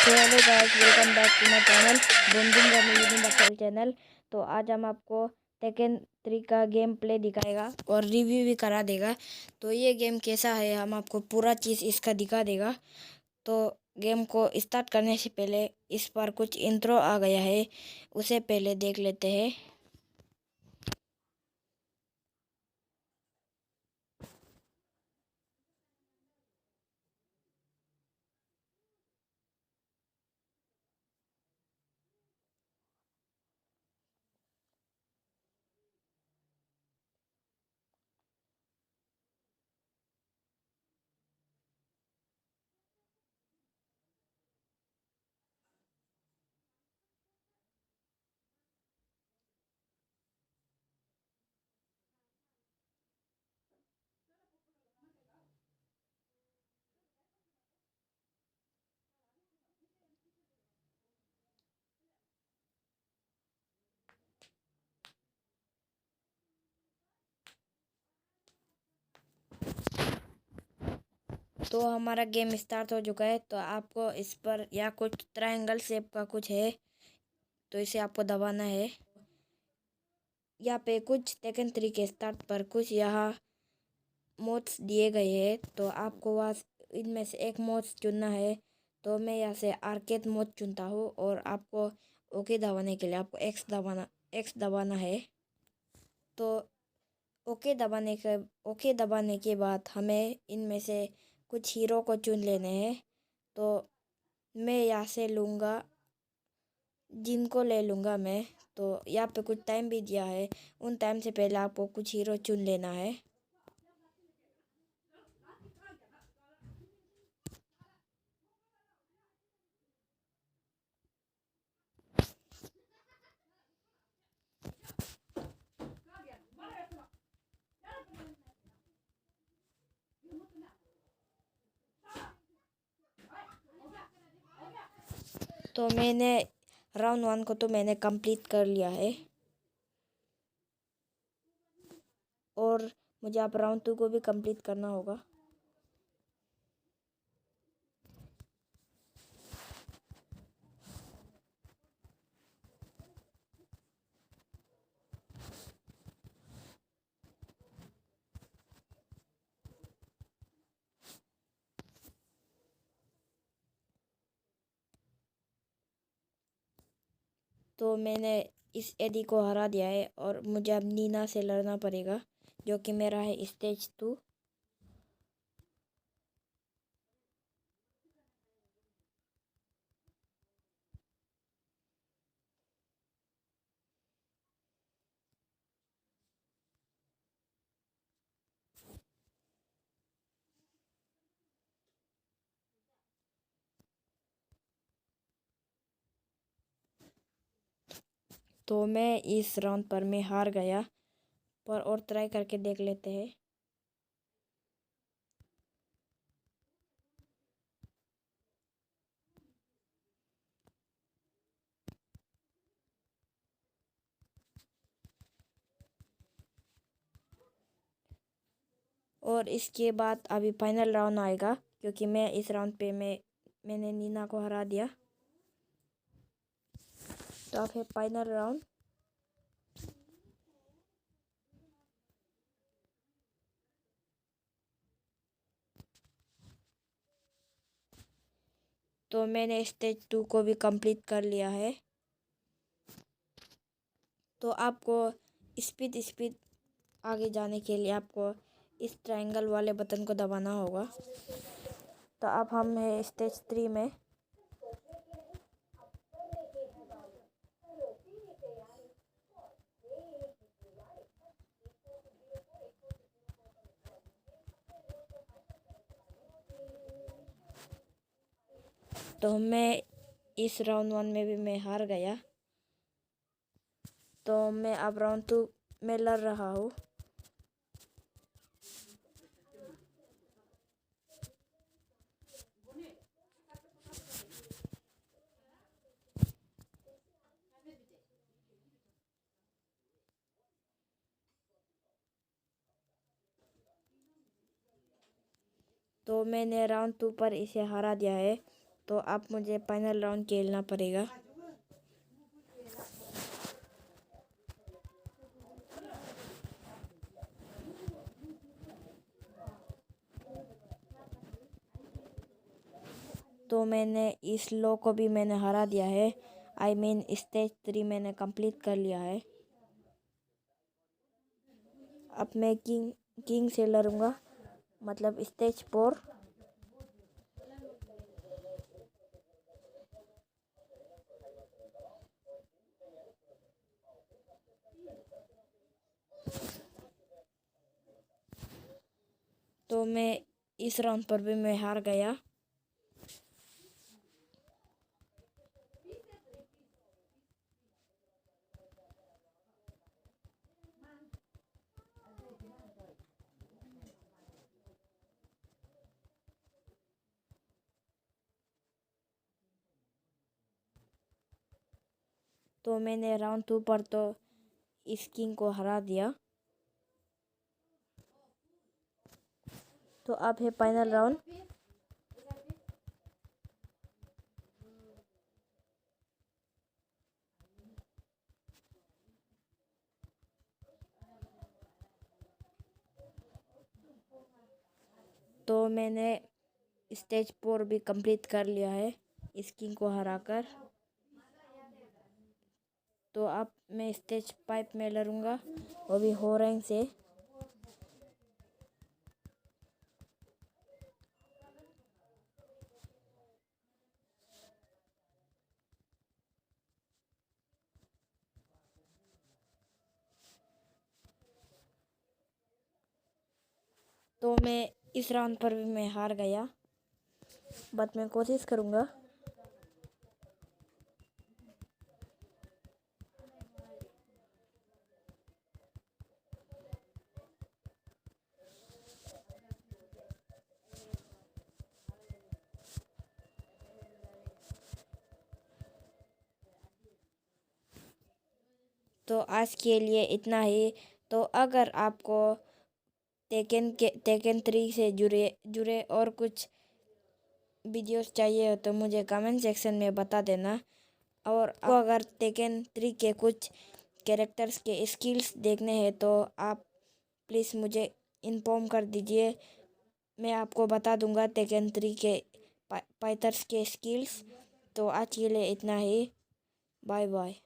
तो hello guys, welcome back to my channel bonding using the cell channel. तो आज हम आपको टेकन 3 का गेम प्ले दिखाएगा और रिव्यू भी करा देगा। तो ये गेम कैसा है हम आपको पूरा चीज़ इसका दिखा देगा। तो गेम को स्टार्ट करने से पहले इस पर कुछ इंट्रो आ गया है, उसे पहले देख लेते हैं। तो हमारा गेम स्टार्ट हो चुका है। तो आपको इस पर या कुछ ट्रायंगल शेप का कुछ है, तो इसे आपको दबाना है। यहाँ पे कुछ टेकन 3 के स्टार्ट पर कुछ यहाँ मोड्स दिए गए हैं, तो आपको वहाँ इनमें से एक मोड्स चुनना है। तो मैं यहाँ से आर्केड मोड चुनता हूँ और आपको ओके दबाने के लिए आपको एक्स दबाना है। तो ओके दबाने के बाद हमें इनमें से कुछ हीरो को चुन लेने हैं। तो मैं यहाँ से लूँगा, जिनको ले लूँगा मैं। तो यहाँ पे कुछ टाइम भी दिया है, उन टाइम से पहले आपको कुछ हीरो चुन लेना है। तो मैंने राउंड 1 को तो मैंने कंप्लीट कर लिया है और मुझे अब राउंड 2 को भी कंप्लीट करना होगा। तो मैंने इस एडी को हरा दिया है और मुझे अब नीना से लड़ना पड़ेगा, जो कि मेरा है स्टेज 2। तो मैं इस राउंड पर मैं हार गया, पर और ट्राई करके देख लेते हैं। और इसके बाद अभी फाइनल राउंड आएगा, क्योंकि मैं इस राउंड पे मैंने नीना को हरा दिया। तो अब है फाइनल राउंड। तो मैंने स्टेज 2 को भी कंप्लीट कर लिया है। तो आपको स्पीड आगे जाने के लिए आपको इस ट्रायंगल वाले बटन को दबाना होगा। तो अब हम है स्टेज 3 में। तो मैं इस राउंड 1 में भी मैं हार गया। तो मैं अब राउंड 2 में लड़ रहा हूँ। तो मैंने राउंड 2 पर इसे हरा दिया है। तो अब मुझे फाइनल राउंड खेलना पड़ेगा। तो मैंने इस लो को भी मैंने हरा दिया है। आई मीन स्टेज 3 मैंने कंप्लीट कर लिया है। अब मैं किंग से लड़ूंगा, मतलब स्टेज 4। तो मैं इस राउंड पर भी मैं हार गया। तो मैंने राउंड 2 पर तो इस किंग को हरा दिया। तो अब है फाइनल राउंड। तो मैंने स्टेज 4 भी कंप्लीट कर लिया है इस किंग को हराकर। तो अब मैं स्टेज 5 में लड़ूंगा, वो भी हो रैंक से। तो मैं इस राउंड पर भी मैं हार गया, बट मैं कोशिश करूँगा। तो आज के लिए इतना ही। तो अगर आपको टेकन 3 से जुड़े और कुछ वीडियोस चाहिए हो तो मुझे कमेंट सेक्शन में बता देना। और आपको अगर टेकन 3 के कुछ कैरेक्टर्स के स्किल्स देखने हैं तो आप प्लीज़ मुझे इन्फॉर्म कर दीजिए। मैं आपको बता दूंगा टेकन 3 के फाइटर्स के स्किल्स। तो आज के लिए इतना ही। Bye bye.